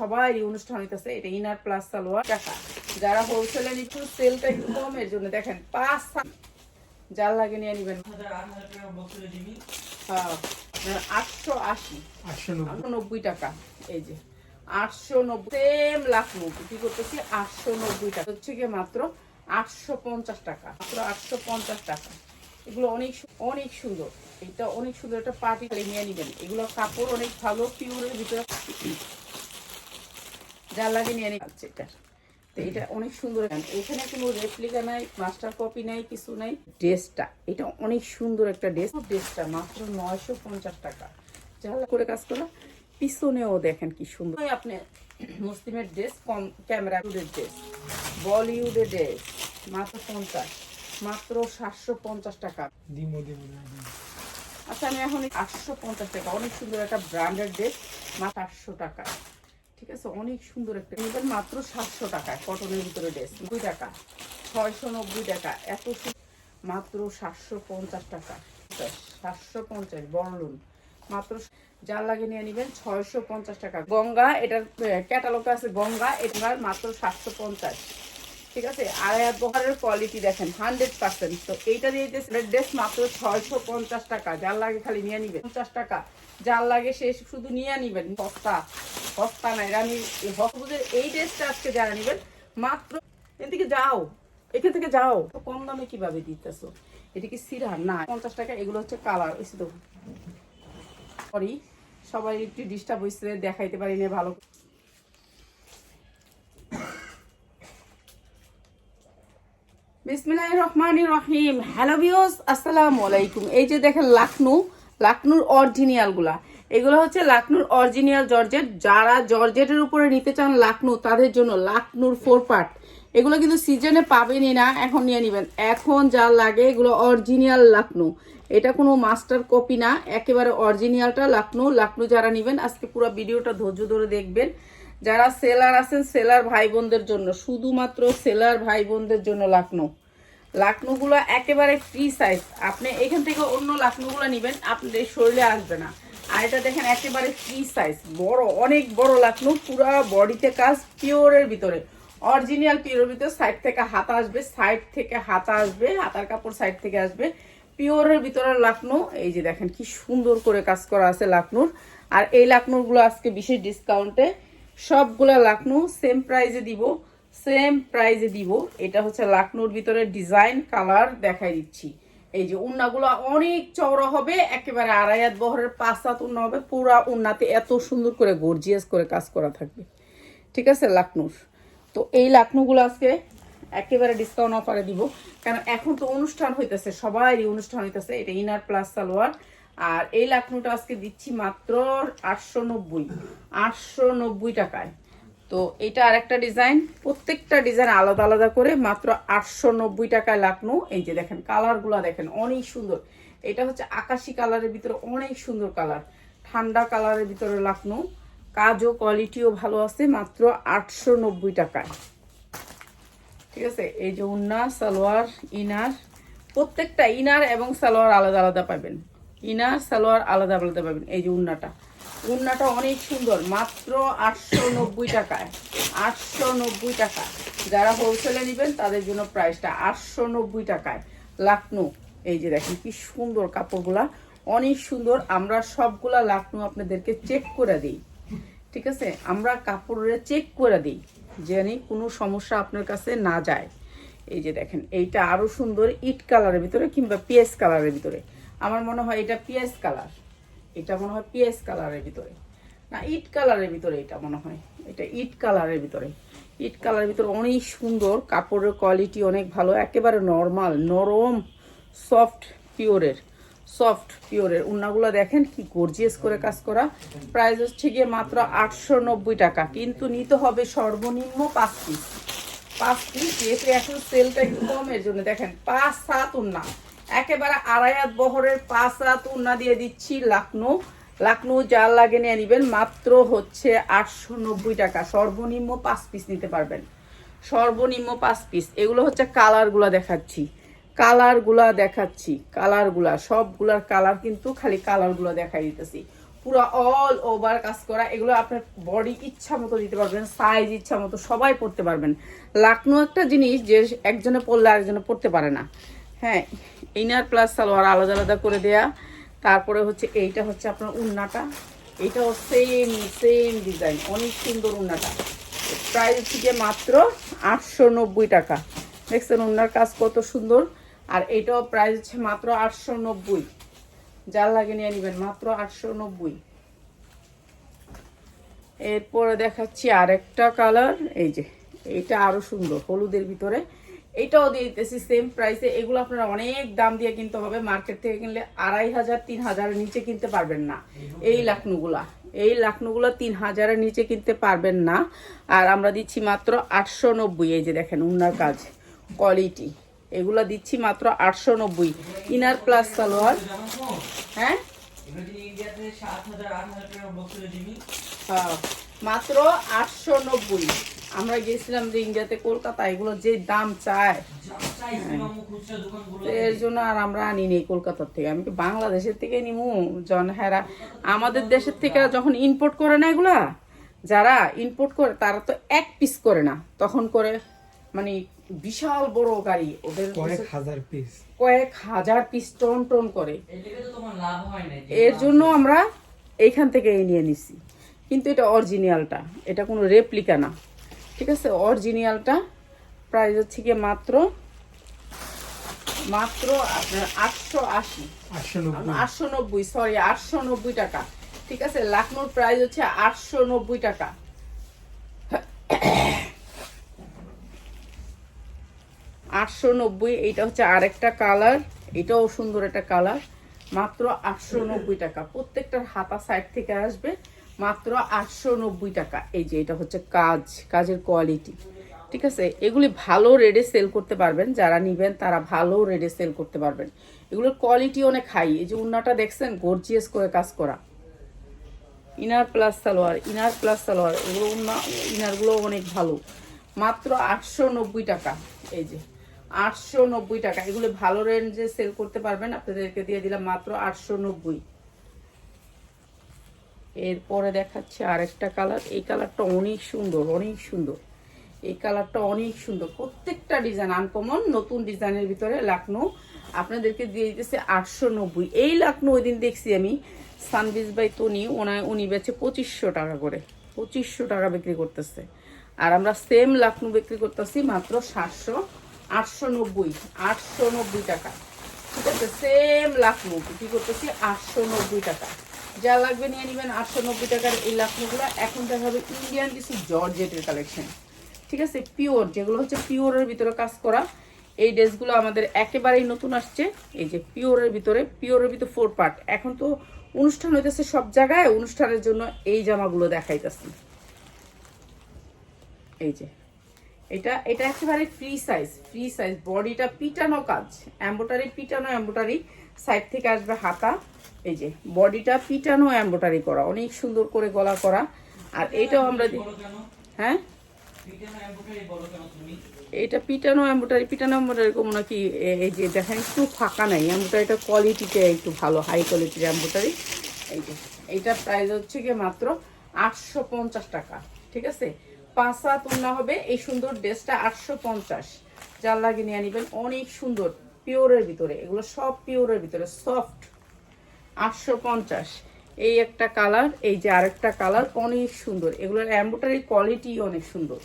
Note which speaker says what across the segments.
Speaker 1: সবাই অনুষ্ঠান হইতেছে। এটা ইনার প্লাস সালোয়ার টাকা, যারা হোলসেলে নিচ্ছেন সেলটা একটু কমের জন্য দেখেন 5 জাল লাগে নিয়ে নিবেন। হ্যাঁ 880 টাকা। এই যে 890 সেম লাখনৌ কি করতেছি 890 টাকা হচ্ছে কি মাত্র 850 টাকা, মাত্র 850 টাকা। এগুলো অনেক অনেক সুন্দর, এটা অনেক সুন্দর, একটা পার্টি নিয়ে নিবেন। এগুলো কাপড় অনেক ভালো, পিওরের ভিতরে যা লাগে নিয়ে নিচ্ছে। এটা তো এটা অনেক সুন্দর, এখানে কোনো রেপ্লিকা নাই, মাস্টার কপি নাই, কিছু নাই। ড্রেসটা এটা অনেক সুন্দর একটা ড্রেস, ড্রেসটা মাত্র 950 টাকা। যা করে কাজ করা, পিছনেও দেখেন কি সুন্দর। আপনি মুসলিমের ড্রেস, কম ক্যামেরা ড্রেস, বলিউডের ড্রেস মাত্র 50, মাত্র 750 টাকা। আচ্ছা আমি এখন 850 টাকা, অনেক সুন্দর একটা ব্র্যান্ডেড ড্রেস মাত্র 800 টাকা। ঠিক আছে, অনেক সুন্দর একটা নিবেন মাত্র 700 টাকায়, কটনের ভিতরে ড্রেস 2 টাকা, 690 টাকা। এত মাত্র 750 টাকা, 750 বড়লুন মাত্র। যা লাগে নিয়ে নিবেন 650 টাকা। গঙ্গা, এটার ক্যাটালগ আছে গঙ্গা, এটা মাত্র 750। ঠিক আছে, আড়াইয়াত বহরের কোয়ালিটি দেখেন 100%। তো এইটা দিয়ে ড্রেস মাত্র 650 টাকা। যার লাগে খালি নিয়ে নিবেন 50 টাকা, যার লাগে সে শুধু নিয়ে নিবেন। সস্তা সস্তা নাই রানি হকবুজের এই ড্রেসটা আজকে যারা নিবেন মাত্র, এদিকে যাও, এখান থেকে যাও, কম দামে কিভাবে দিতেছো? এটা কি সিরা না 50 টাকা। এগুলো হচ্ছে কালার, এসে তো সরি সবাই একটু ডিস্টার্ব হয়েছে, দেখাইতে পারি না ভালো। বিসমিল্লাহির রহমানির রহিম। হ্যালো ভিউয়ার্স, আসসালামু আলাইকুম। এই যে দেখেন লাকনুর অরিজিনালগুলা, এগুলো হচ্ছে লাকনুর অরিজিনাল জর্জেট। যারা জর্জেটের উপরে নিতে চান লাকনু, তাদের জন্য লাকনুর 4 পার্ট। এগুলো কিন্তু সিজনে পাবেনই না, এখন নিয়ে নেবেন। এখন যা লাগে এগুলো অরিজিনাল লাকনু, এটা কোনো মাস্টার কপি না, একেবারে অরিজিনালটা লাকনু যারা নেবেন আজকে পুরো ভিডিওটা ধৈর্য ধরে দেখবেন। যারা সেলার আছেন, সেলার ভাই বোনদের জন্য, শুধুমাত্র সেলার ভাই বোনদের জন্য লাকনুগুলো একেবারে ফ্রি সাইজ। আপনি এখান থেকে অন্য লাকনুগুলো নেবেন, আপনাদের শরীরে আসবে না। আর এটা দেখেন একেবারে ফ্রি সাইজ, বড়, অনেক বড় লাকনু, পুরো বডিতে কাজ, পিওরের ভিতরে, অরিজিনাল পিওরের ভিতরে। সাইড থেকে হাতা আসবে, হাতার কাপড় সাইড থেকে আসবে, পিওরের ভিতরে লাকনু। এই যে দেখেন কি সুন্দর করে কাজ করা আছে লাকনুর। আর এই লাকনুরগুলো আজকে বিশেষ ডিসকাউন্টে সবগুলা লাকনু সেম প্রাইজে দিব। এটা হচ্ছে লাকনুর ভিতরে ডিজাইন কালার দেখাই দিচ্ছি। এই যে উন্নাগুলো অনেক চওড়া হবে, একেবারে আড়াইয়াত বহরের 5 হাত উন্না হবে। পুরা উন্নাতে এত সুন্দর করে গর্জিয়াস করে কাজ করা থাকবে। ঠিক আছে লাকনুর। তো এই লাকনুগুলো আজকে একেবারে ডিসকাউন্ট অফারে দিব, কারণ এখন তো অনুষ্ঠান হইতেছে, সবাই অনুষ্ঠান হইতেছে। এটা ইনার প্লাস সালোয়ার। আর এই লাকনুটা আজকে দিচ্ছি মাত্র 890 টাকায়। তো এটা আরেকটা ডিজাইন, প্রত্যেকটা ডিজাইন আলাদা আলাদা করে মাত্র 890 টাকায় লাকনু। এই যে দেখেন কালারগুলো দেখেন অনেক সুন্দর। এটা হচ্ছে আকাশি কালারের ভিতরে, অনেক সুন্দর কালার, ঠান্ডা কালারের ভিতরে লাকনু। কাজও কোয়ালিটিও ভালো আছে, মাত্র 890 টাকায়। ঠিক আছে, এই যে উন্না, সালোয়ার, ইনার, প্রত্যেকটা ইনার এবং সালোয়ার আলাদা আলাদা পাবেন। ইনার সালোয়ার আলাদা আলাদা পাবেন। এই যে উন্নাটা অনেক সুন্দর, মাত্র 890 টাকায়। 890 টাকা। যারা হোলসেলে নেবেন তাদের জন্য প্রাইসটা 890 টাকায় লাকনু। এই যে দেখেন কি সুন্দর কাপড়গুলা, অনেক সুন্দর। আমরা সবগুলা লাকনু আপনাদেরকে চেক করে দিই। ঠিক আছে, আমরা কাপড়ে চেক করে দিই, জানি কোনো সমস্যা আপনার কাছে না যায়। এই যে দেখেন এইটা আরো সুন্দর, ইট কালারের ভিতরে কিংবা পিএস কালারের ভিতরে। আমার মনে হয় এটা পিএস কালার, এটা মনে হয় পিএস কালারের ভিতরে না, ইট কালারের ভিতরে। এটা মনে হয় এটা ইট কালারের ভিতরে। ইট কালারের ভিতরে অনেক সুন্দর, কাপড়ের কোয়ালিটি অনেক ভালো, একেবারে নরমাল, নরম, সফট পিওরের উন্নাগুলো দেখেন কি গর্জিয়াস করে কাজ করা। প্রাইস হচ্ছে গিয়ে মাত্র 890 টাকা, কিন্তু নিতে হবে সর্বনিম্ন 5 পিস। যেহেতু এখন সেলটা একটু কমের জন্য দেখেন 5-7 উন্না, একেবারে আড়াইয়াত বহরের 5 হাত উন্না দিয়ে দিচ্ছি লাকনু যার লাগে নিয়ে নিবেন মাত্র হচ্ছে 890 টাকা। সর্বনিম্ন 5 পিস নিতে পারবেন, সর্বনিম্ন 5 পিস। এগুলো হচ্ছে কালারগুলা দেখাচ্ছি, সবগুলার কালার, কিন্তু খালি কালারগুলো দেখাই দিতেছি। পুরো অল ওভার কাজ করা, এগুলো আপনার বডি ইচ্ছা মতো দিতে পারবেন, সাইজ ইচ্ছা মতো সবাই পরতে পারবেন। লাকনো একটা জিনিস যে একজনে পরলে আরেকজনে পরতে পারে না। হ্যাঁ, ইনার প্লাস সালোয়ার আলাদা আলাদা করে দেয়া। তারপরে হচ্ছে এইটা হচ্ছে আপনার উন্নাটা, এটাও সেম সেম ডিজাইন, অনেক সুন্দর উন্নাটা। প্রাইস হচ্ছে মাত্র 890 টাকা। দেখছেন উন্নার কাজ কত সুন্দর। আর এটাও প্রাইস হচ্ছে মাত্র 890, যার লাগে নিয়ে নেবেন, মাত্র 890। এরপরে দেখাচ্ছি আরেকটা কালার, এই যে এইটা আরো সুন্দর হলুদের ভিতরে, এটাও দিয়ে দিতেছি সেম প্রাইসে। এগুলো আপনারা অনেক দাম দিয়ে কিনতে হবে, মার্কেট থেকে কিনলে 2500 3000-এর নিচে কিনতে পারবেন না। এই লাকনুগুলা 3000-এর নিচে কিনতে পারবেন না। আর আমরা দিচ্ছি মাত্র 890। এই যে দেখেন উন্নার কাজ কোয়ালিটি, এগুলা দিচ্ছি মাত্র 890। Inner plus salwar. হ্যাঁ মাত্র 890। আমরা গেছিলাম যে ইন্ডিয়াতে কলকাতা, এগুলো যে দাম চায়, এর জন্য আর আমরা আনি নেই কলকাতার থেকে। আমি তো বাংলাদেশের থেকে নিমু। জন হেরা আমাদের দেশের থেকে যখন ইম্পোর্ট করে না, এগুলা যারা ইম্পোর্ট করে তারা তো এক পিস করে না, তখন করে মানে বিশাল বড় গাড়ি, ওদের কয়েক হাজার পিস টন টন করে। এর জন্য আমরা এইখান থেকে নিয়ে নিছি। কিন্তু এটা অরিজিনালটা, এটা কোনো রেপ্লিকা না, ঠিক আছে। অরিজিনালটা প্রাইস হচ্ছে গিয়ে মাত্র আপনার 890, সরি 890 টাকা, ঠিক আছে। লাকনোর প্রাইস হচ্ছে 890 টাকা। এইটা হচ্ছে আরেকটা কালার, এটাও সুন্দর একটা কালার, মাত্র 890 টাকা। প্রত্যেকটার হাতা সাইড থেকে আসবে, মাত্র 890 টাকা। এই যে এটা হচ্ছে কাজের কোয়ালিটি, ঠিক আছে। এগুলি ভালো রেটে সেল করতে পারবেন, যারা নিবেন তারা ভালো রেটে সেল করতে পারবেন। এগুলোর কোয়ালিটি অনেক হাই। এই যে উন্নাটা দেখছেন গর্জিয়াস করে কাজ করা, ইনার প্লাস সালোয়ার, এগুলো ইনারগুলো অনেক ভালো, মাত্র 890 টাকা। এই যে 890 টাকা, এগুলো ভালো রেঞ্জে সেল করতে পারবেন, আপনাদেরকে দিয়ে দিলাম মাত্র 890। এরপরে দেখাচ্ছি আরেকটা কালার, এই কালারটা অনেক সুন্দর, এই কালারটা অনেক সুন্দর। প্রত্যেকটা ডিজাইন আনকমন, নতুন ডিজাইনের ভিতরে লাকনো আপনাদেরকে দিয়ে দিতেছে 890। এই লাকনো ওই দিন দেখছি আমি সানবিজ বাই তনি, উনি বেচে 2500 টাকা করে, 2500 টাকা বিক্রি করতেছে। আর আমরা সেম লাকনো বিক্রি করতেছি মাত্র 890 টাকা, ঠিক আছে। সেম লাকনো বিক্রি করতেছি 890 টাকা। যা লাগবে নিয়ে নেবেন 890 টাকার এই লাকনোগুলো। এখন দেখা হবে ইন্ডিয়ান কিছু জর্জেটের কালেকশন, ঠিক আছে। পিওর, যেগুলো হচ্ছে পিওরের ভিতরে কাজ করা, এই ড্রেসগুলো আমাদের একেবারেই নতুন আসছে। এই যে পিওরের ভিতরে 4 পার্ট। এখন তো অনুষ্ঠান হইতেছে সব জায়গায়, অনুষ্ঠানের জন্য এই জামাগুলো দেখাইতেছি। এই যে এটা একেবারে ফ্রি সাইজ, বডিটা পিটানো কাজ, এমব্রয়ডারি সাইড থেকে আসবে হাতা। এই যে বডিটা পিটানো এমব্রয়ডারি করা, অনেক সুন্দর করে গলা করা। আর এইটাও আমরা হ্যাঁ এটা পিটানো এমব্রয়ডারি কম নাকি। এই যে দেখেন একটু ফাঁকা নাই, এমব্রয়ডারিটা কোয়ালিটিটা একটু ভালো, হাই কোয়ালিটির এমব্রয়ডারি। এই যে এইটা প্রাইস হচ্ছে গিয়ে মাত্র 850 টাকা, ঠিক আছে। 5 হাত ওড়না হবে এই সুন্দর ড্রেসটা 850। যার লাগে নিয়ে নিবেন, অনেক সুন্দর পিওরের ভিতরে, এগুলো সব পিওরের ভিতরে সফট। 850। এই একটা কালার, এই যে আরেকটা কালার অনেক সুন্দর, এগুলোর এমব্রয়ডারি কোয়ালিটি অনেক সুন্দর,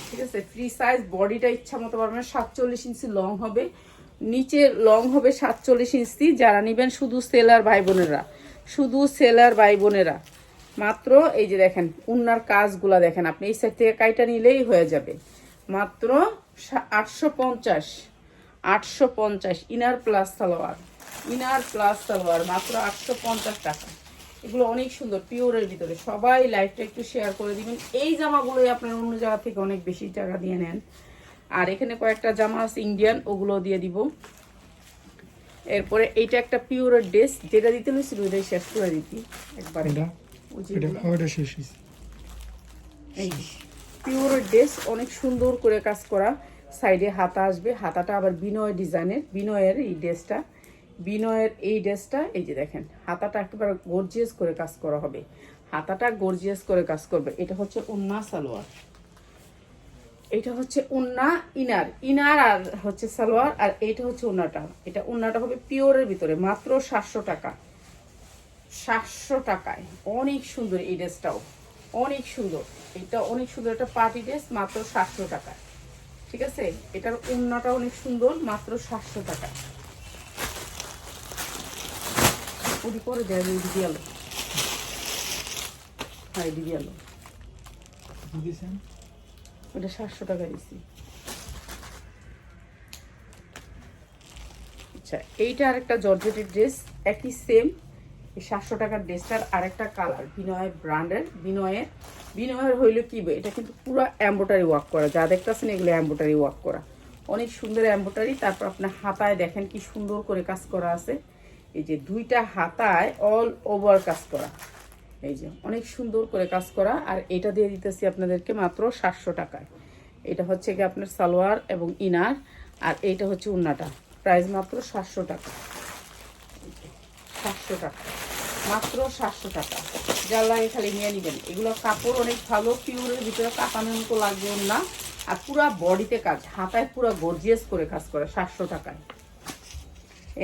Speaker 1: ঠিক আছে। ফ্রি সাইজ, বডিটা ইচ্ছা মতো পারবেন। 47 ইঞ্চি লং হবে, নিচে লং হবে 47 ইঞ্চি। যারা নিবেন শুধু সেলার ভাই বোনেরা, মাত্র এই যে দেখেন উন্নার কাজগুলা দেখেন, আপনি এই সাইড থেকে কাইটা নিলেই হয়ে যাবে, মাত্র 850। ইনার প্লাস সালোয়ার, মাত্র 850 টাকা। এগুলো অনেক সুন্দর পিওরের ভিতরে। সবাই লাইভটা একটু শেয়ার করে দিবেন। এই জামাগুলোই আপনার অন্য জায়গা থেকে অনেক বেশি টাকা দিয়ে নেন। আর এখানে কয়েকটা জামা আছে ইন্ডিয়ান, ওগুলো দিয়ে দিব। এরপরে এইটা একটা পিওরের ড্রেস, যেটা দিতে লইছিল ওইটাই শেষ করে দিতি একবারে। পিওরের ড্রেস অনেক সুন্দর করে কাজ করা, সাইডে হাতা আসবে, হাতাটা আবার বিনয় ডিজাইনের, বিনয়ের এই ড্রেসটা বিনয়ের এই ড্রেসটা এই যে দেখেন হাতাটা একেবারে গর্জিয়াস করে কাজ করা হবে, হাতাটা গর্জিয়াস করে কাজ করবে। এটা হচ্ছে ওন্না সালোয়ার, এটা হচ্ছে ওন্না ইনার, ইনার আর হচ্ছে সালোয়ার, আর এইটা হচ্ছে ওন্নাটা। এটা ওন্নাটা হবে পিওরের ভিতরে, মাত্র 700 টাকা। 700 টাকায় অনেক সুন্দর এই ড্রেসটাও, অনেক সুন্দর। এটা অনেক সুন্দর একটা পার্টি ড্রেস, মাত্র 700 টাকায়। ঠিক আছে, এটার ওন্নাটা অনেক সুন্দর, মাত্র 700 টাকায়। ওটি পরে দেয় দিদি আলো, হ্যাঁ দিদি আলো, ওটা 700 টাকা দিচ্ছি। আচ্ছা, এইটা আরেকটা জর্জেটের ড্রেস, একই সেম। এই 700 টাকার ড্রেসটার আরেকটা কালার, বিনয় ব্র্যান্ডের। বিনয়ের হইলো কি, এটা কিন্তু পুরো এম্ব্রয়ডারি ওয়ার্ক করা, যা দেখতেছেন এগুলো এম্ব্রয়ডারি ওয়ার্ক করা, অনেক সুন্দর এম্ব্রয়ডারি। তারপর আপনার হাতায় দেখেন কি সুন্দর করে কাজ করা আছে, এই যে দুইটা হাতায় অল ওভার কাজ করা, এই যে অনেক সুন্দর করে কাজ করা। আর এটা দিয়ে দিতেছি আপনাদেরকে মাত্র 700 টাকায়। এটা হচ্ছে কি আপনার সালোয়ার এবং ইনার, আর এইটা হচ্ছে উন্নাটা, প্রাইস মাত্র 700 টাকা। 700 টাকা, মাত্র 700 টাকা। যার লাগে খালি নিয়ে নেবেন। এগুলো কাপড় অনেক ভালো, পিওরের ভিতরে কাঁপানোর মতো লাগবে না, আর পুরা বডিতে কাজ, হাতায় পুরো গর্জিয়াস করে কাজ করে, 700 টাকায়।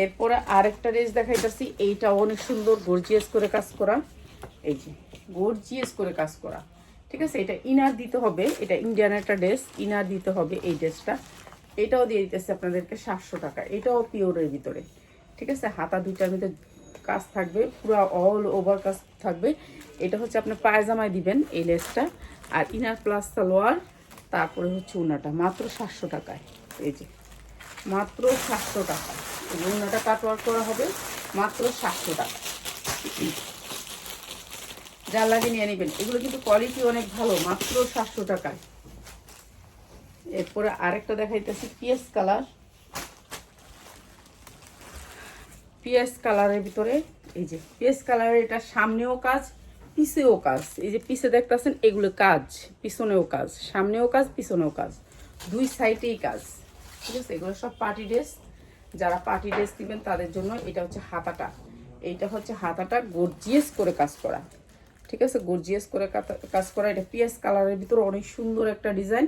Speaker 1: এরপরে আরেকটা ড্রেস দেখাইতেছি, এইটা অনেক সুন্দর গর্জিয়াস করে কাজ করা, এই যে গর্জিয়াস করে কাজ করা। ঠিক আছে, এটা ইনার দিতে হবে, এটা ইন্ডিয়ান একটা ড্রেস, ইনার দিতে হবে এই ড্রেসটা। এটাও দিয়ে দিতেছে আপনাদেরকে 700 টাকা, এটাও পিওরের ভিতরে। ঠিক আছে, হাতা দুইটার ভিতরে কাজ থাকবে, পুরো অল ওভার কাজ থাকবে। এটা হচ্ছে আপনার পায়জামায় দিবেন এই লেসটা, আর ইনার প্লাস সালোয়ার, তারপরে হচ্ছে উনাটা, মাত্র 700 টাকায়। এই যে মাত্র 700 টাকা, এই উনাটা কাটওয়ার্ক করা হবে, মাত্র 700 টাকা। যা লাগে নিয়ে নেবেন, এগুলো কিন্তু কোয়ালিটি অনেক ভালো, মাত্র 700 টাকায়। এরপরে আরেকটা দেখাইতেছি পিএস কালার, পিএস কালারের ভিতরে, এই যে পিএস কালারের, এটা সামনেও কাজ পিছেও কাজ, এই যে পিছে দেখতেছেন এগুলো কাজ, পিছনেও কাজ, সামনেও কাজ পিছনেও কাজ, দুই সাইডেই কাজ। ঠিক আছে, এগুলো সব পার্টি ড্রেস, যারা পার্টি ড্রেস দিবেন তাদের জন্য। এটা হচ্ছে হাতাটা, এইটা হচ্ছে হাতাটা গর্জিয়াস করে কাজ করা। ঠিক আছে, গর্জিয়াস করে কাজ করা, এটা পিএস কালারের ভিতরে অনেক সুন্দর একটা ডিজাইন।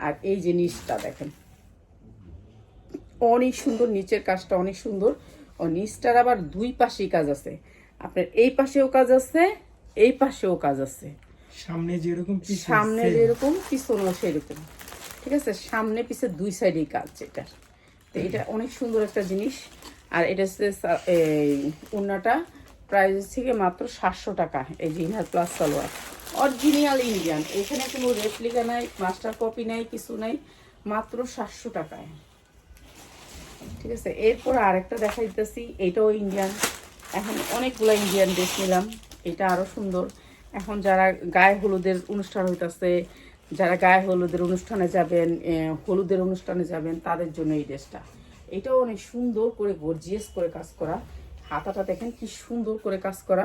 Speaker 1: আর এই যে নিচটা দেখেন অনেক সুন্দর, নিচের কাজটা অনেক সুন্দর, ও নিচটার আবার দুই পাশেই কাজ আছে, আপনার এই পাশেও কাজ আছে, এই পাশেও কাজ আছে,
Speaker 2: সামনে যেরকম
Speaker 1: সামনে যেরকম পিছনেও সেরকম। ঠিক আছে, সামনে পিছে দুই সাইডেই কাজ এটা। তো এটা অনেক সুন্দর একটা জিনিস। আর এটা হচ্ছে এই ওড়নাটা, প্রাইস থেকে মাত্র 700 টাকা। এই যে inner plus salwar, original Indian, এখানে কোনো রেপ্লিকা নাই, মাস্টার কপি নাই, কিছু নাই, মাত্র 700 টাকায়। ঠিক আছে, এরপর আরেকটা দেখাই দিতেছি, এটাও ইন্ডিয়ান। এখন অনেকগুলো ইন্ডিয়ান ড্রেস নিলাম, এটা আরো সুন্দর। এখন যারা গায়ে হলুদের অনুষ্ঠান হইতেছে, যারা গায়ে হলুদের অনুষ্ঠানে যাবেন, হলুদের অনুষ্ঠানে যাবেন, তাদের জন্য এই ড্রেসটা। এটাও অনেক সুন্দর করে গর্জিয়াস করে কাজ করা, হাতাটা দেখেন কি সুন্দর করে কাজ করা,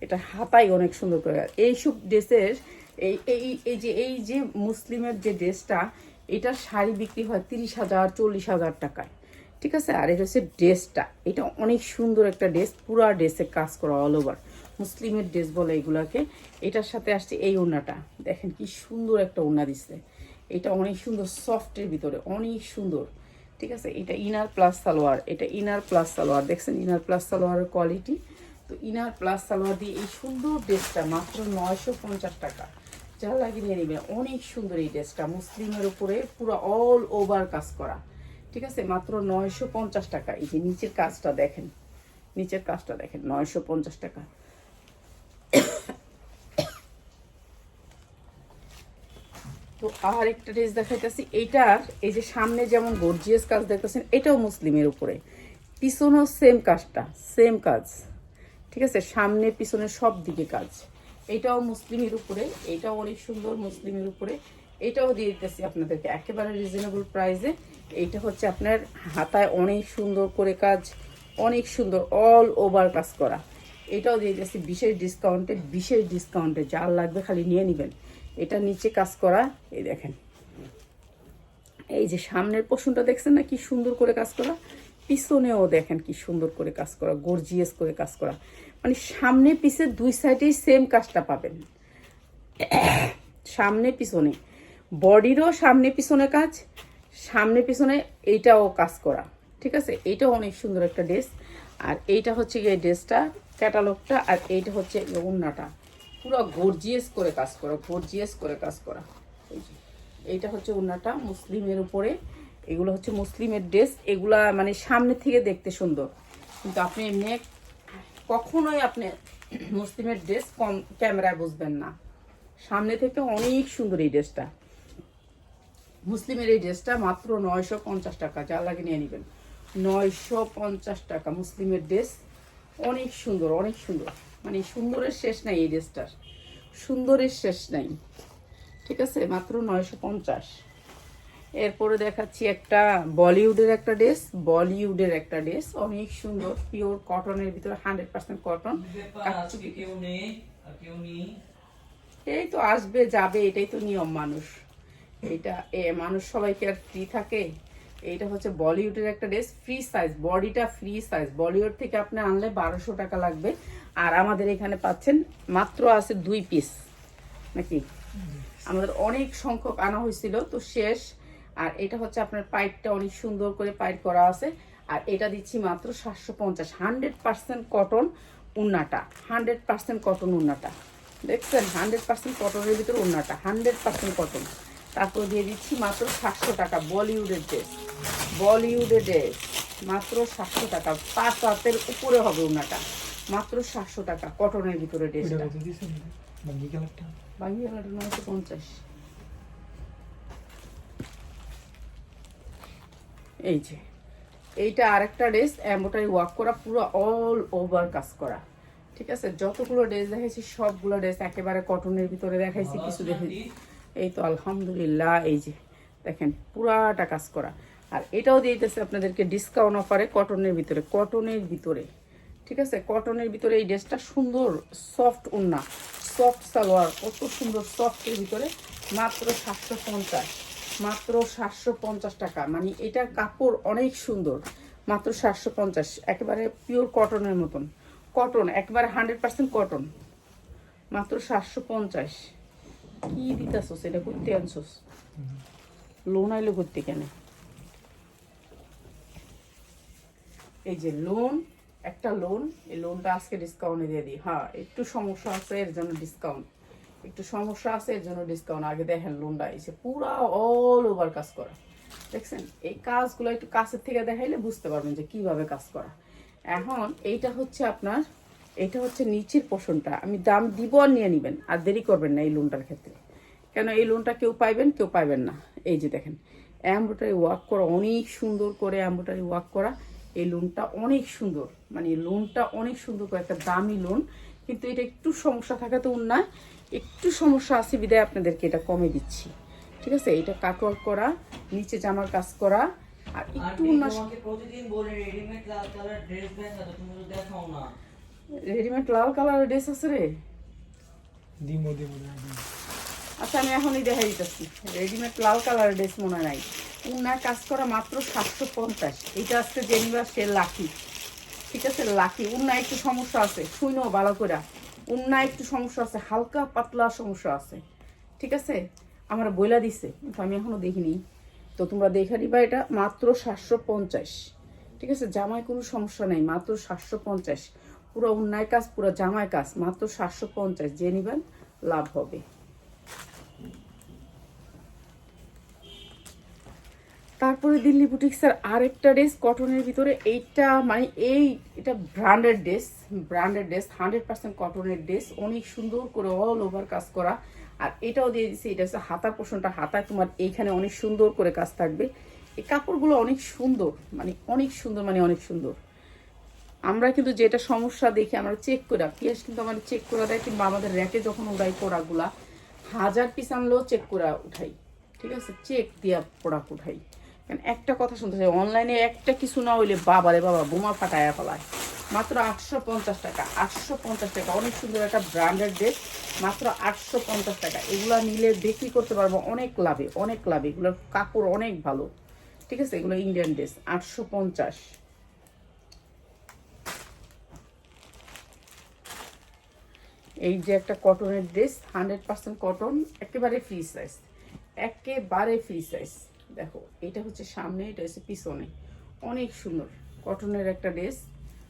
Speaker 1: এটা হাতাই অনেক সুন্দর করে। এইসব ড্রেসের এই যে মুসলিমের যে ড্রেসটা, এটার শাড়ি বিক্রি হয় 30,000 40,000 টাকায়। ঠিক আছে, আর এটা হচ্ছে ড্রেসটা, এটা অনেক সুন্দর একটা ড্রেস, পুরা ড্রেসে কাজ করা অল ওভার, মুসলিমের ড্রেস বলে এগুলাকে। এটার সাথে আসছে এই ওড়নাটা, দেখেন কি সুন্দর একটা ওড়না দিচ্ছে, এটা অনেক সুন্দর, সফটের ভিতরে অনেক সুন্দর। ঠিক আছে, এটা ইনার প্লাস সালোয়ার, এটা ইনার প্লাস সালোয়ার, দেখছেন ইনার প্লাস সালোয়ারের কোয়ালিটি। তো ইনার প্লাস সালোয়ার দিয়ে এই সুন্দর ড্রেসটা মাত্র 950 টাকা। যা লাগিয়ে নিয়ে নেবেন, অনেক সুন্দর এই ড্রেসটা, মুসলিমের উপরে পুরো অল ওভার কাজ করা। ঠিক আছে, মাত্র 950 টাকা। এই যে নিচের কাজটা দেখেন, নিচের কাজটা দেখেন, 950 টাকা। তো আর একটা ড্রেস দেখাইতেছি, এইটার এই যে সামনে যেমন গর্জিয়াস কাজ দেখতেছেন, এটাও মুসলিমের উপরে, পিছনেও সেম কাজটা, সেম কাজ। ঠিক আছে, সামনে পিছনে সব দিকে কাজ, এটাও মুসলিমের উপরে, এটাও অনেক সুন্দর মুসলিমের উপরে। এটাও দিয়ে দিতেছি আপনাদেরকে একেবারে রিজনেবল প্রাইসে। এইটা হচ্ছে আপনার হাতায় অনেক সুন্দর করে কাজ, অনেক সুন্দর অল ওভার কাজ করা। এটাও দিয়ে দিতেছি বিশেষ ডিসকাউন্টে, যার লাগবে খালি নিয়ে নেবেন। এটা নিচে কাজ করা, এই দেখেন, এই যে সামনের পোর্শনটা দেখছেন না কি সুন্দর করে কাজ করা, পিছনেও দেখেন কি সুন্দর করে কাজ করা, গর্জিয়াস করে কাজ করা, মানে সামনে পিছে দুই সাইডেই সেম কাজটা পাবেন, সামনে পিছনে, বডিরও সামনে পিছনে কাজ, সামনে পিছনে এইটাও কাজ করা, ঠিক আছে। এইটাও অনেক সুন্দর একটা ড্রেস। আর এইটা হচ্ছে গিয়ে ড্রেসটা ক্যাটালগটা, আর এইটা হচ্ছে ওড়নাটা, পুরো গর্জিয়াস করে কাজ করা, গর্জিয়াস করে কাজ করা। এই যে এইটা হচ্ছে ওড়নাটা মুসলিমের উপরে, এগুলো হচ্ছে মুসলিমের ড্রেস, এগুলা মানে সামনে থেকে দেখতে সুন্দর, কিন্তু আপনি এমনি কখনোই আপনি মুসলিমের ড্রেস কম ক্যামেরায় বুঝবেন না, সামনে থেকে অনেক সুন্দর এই ড্রেসটা। মুসলিমের এই ড্রেসটা মাত্র 950 টাকা, যা লাগে নিয়ে নেবেন, 950 টাকা মুসলিমের ড্রেস, অনেক সুন্দর, অনেক সুন্দর, মানে সুন্দরের শেষ নাই এই ড্রেসটার, সুন্দরের শেষ নাই, ঠিক আছে, মাত্র 950। এরপরে দেখাচ্ছি একটা বলিউডের একটা ড্রেস, বলিউডের একটা ড্রেস অনেক সুন্দর, পিওর কটনের ভিতরে, 100% কটন। এই তো আসবে যাবে, এটাই তো নিয়ম মানুষ, এইটা মানুষ সবাইকে আর ফ্রি থাকে। এইটা হচ্ছে বলিউডের একটা ড্রেস, ফ্রি সাইজ, বডিটা ফ্রি সাইজ, বলিউড থেকে আপনি আনলে 1200 টাকা লাগবে, আর আমাদের এখানে পাচ্ছেন মাত্র আছে 2 পিস, নাকি আমাদের অনেক সংখ্যক আনা হয়েছিল তো শেষ। আর এটা হচ্ছে আপনার পাইপটা অনেক সুন্দর করে পাইপ করা আছে, আর এটা দিচ্ছি মাত্র 750, 100% কটন উন্নাটা, 100% কটন উন্নাটা, দেখছেন 100% কটনের ভিতরে উন্নাটা, 100% কটন। তারপর দিয়ে দিচ্ছি মাত্র 700 টাকা বলিউডের ড্রেস, বলিউডের ড্রেস মাত্র 700 টাকা, 5 হাতের উপরে হবে উন্নাটা, মাত্র 700 টাকা কটনের ভিতরে ড্রেসটা। বাঙ্গি কালারটা 950। এই যে এইটা আরেকটা ড্রেস, এমব্রয়ডারি ওয়ার্ক করা, পুরো অল ওভার কাজ করা, ঠিক আছে। যতগুলো ড্রেস দেখাইছি সবগুলো ড্রেস একেবারে কটনের ভিতরে দেখাইছি, কিছু দেখেছি। এই তো আলহামদুলিল্লাহ, এই যে দেখেন পুরাটা কাজ করা। আর এটাও দিয়ে দিতেছে আপনাদেরকে ডিসকাউন্ট অফারে, কটনের ভিতরে, কটনের ভিতরে, ঠিক আছে, কটনের ভিতরে এই ড্রেসটা সুন্দর, সফট ওড়না, সফট সালোয়ার, কত সুন্দর সফটের ভিতরে, মাত্র 750, মাত্র 750 টাকা, মানে এটার কাপড় অনেক সুন্দর, মাত্র 750, একেবারে পিওর কটনের মতন, কটন একবারে 100% কটন, মাত্র 750। কি দিতেছস, এটা করতে আনছস, লোন আইলো করতে কেন? এই যে লোন, একটা লোন, এই লোনটা আজকে ডিসকাউন্টে দিয়ে দিই। হ্যাঁ একটু সমস্যা আছে এর জন্য ডিসকাউন্ট, একটু সমস্যা আছে এর জন্য ডিসকাউন্ট। আগে দেখেন লোনটা এসে পুরা অল ওভার কাজ করা, দেখছেন এই কাজগুলো একটু কাছের থেকে দেখাইলে বুঝতে পারবেন যে কিভাবে কাজ করা। এখন এইটা হচ্ছে আপনার, এটা হচ্ছে নিচের পোর্শনটা, আমি দাম দিব আর নিয়ে নেবেন, আর দেরি করবেন না এই লোনটার ক্ষেত্রে, কেন এই লোনটা কেউ পাইবেন কেউ পাইবেন না। এই যে দেখেন এমব্রয়ডারি ওয়ার্ক করা, অনেক সুন্দর করে এমব্রয়ডারি ওয়ার্ক করা, এই লোনটা অনেক সুন্দর, মানে লোনটা অনেক সুন্দর করে, একটা দামি লোন, কিন্তু এটা একটু সমস্যা থাকে তো উন্নয়, একটু সমস্যা আছে বিদায় আপনাদেরকে এটা কমে দিচ্ছি, ঠিক আছে। এটা কাটওয়ার্ক করা, নিচে জামার কাজ করা, আর একটু
Speaker 2: প্রতিদিন বলে রেডিমেড লাল কালার ড্রেস দেখাতো, তুমি তো দেখাও না।
Speaker 1: রেডিমেড লাল কালারের ড্রেস আছে রে,
Speaker 3: দিমো দিমো।
Speaker 1: আচ্ছা আমি এখনই দেখাই দিতেছি, রেডিমেড লাল কালারের ড্রেস মনে নাই, উন্নায় কাজ করা, মাত্র 750। এটা আজকে জেনিবা সে লাকি, ঠিক আছে, লাকি। উন্নায় একটু সমস্যা আছে, শুনো ভালো করে, উন্নায় একটু সমস্যা আছে, হালকা পাতলা সমস্যা আছে, ঠিক আছে, আমার বইলা দিছে কিন্তু আমি এখনো দেখিনি, তো তোমরা দেখে নিবা। এটা মাত্র 750, ঠিক আছে, জামায় কোনো সমস্যা নেই, মাত্র 750, পুরো উন্নায় কাজ, পুরো জামায় কাজ, মাত্র 750, যে নিবেন লাভ হবে। তারপরে দিল্লি বুটিক্সের আরেকটা ড্রেস কটনের ভিতরে, এইটা মানে এটা ব্র্যান্ডেড ড্রেস, ব্র্যান্ডেড ড্রেস, 100% কটনের ড্রেস, অনেক সুন্দর করে অল ওভার কাজ করা। আর এটাও দিয়ে দিচ্ছি, এটা হচ্ছে হাতার পোর্শনটা, হাতায় তোমার এইখানে অনেক সুন্দর করে কাজ থাকবে। এই কাপড়গুলো অনেক সুন্দর, মানে অনেক সুন্দর, মানে অনেক সুন্দর। আমরা কিন্তু যেটা সমস্যা দেখি আমরা চেক করি, পিয়াস কিন্তু আমাদের চেক করে দেয়, কিংবা আমাদের র্যাকে যখন উঠাই প্রোডাক্টগুলা 1000 পিস আনলেও চেক করে উঠাই, ঠিক আছে, চেক দিয়া প্রোডাক্ট উঠাই। কারণ একটা কথা শুনতে চাই, অনলাইনে একটা কিছু না হইলে বাবা রে বাবা বোমা ফাটায়া ফেলায়। মাত্র 850 টাকা, 850 টাকা, অনেক সুন্দর একটা ব্র্যান্ডেড ড্রেস, মাত্র 850 টাকা। এগুলা নিলে বিক্রি করতে পারবো অনেক লাভে, অনেক লাভে, এগুলোর কাপড় অনেক ভালো, ঠিক আছে। এগুলো ইন্ডিয়ান ড্রেস, 850, এই যে একটা কটনের ড্রেস, 100% কটন, একেবারে ফ্রি সাইজ, একেবারে ফ্রি সাইজ। দেখো এটা হচ্ছে সামনে, এটা হচ্ছে পিছনে, অনেক সুন্দর কটনের একটা ড্রেস।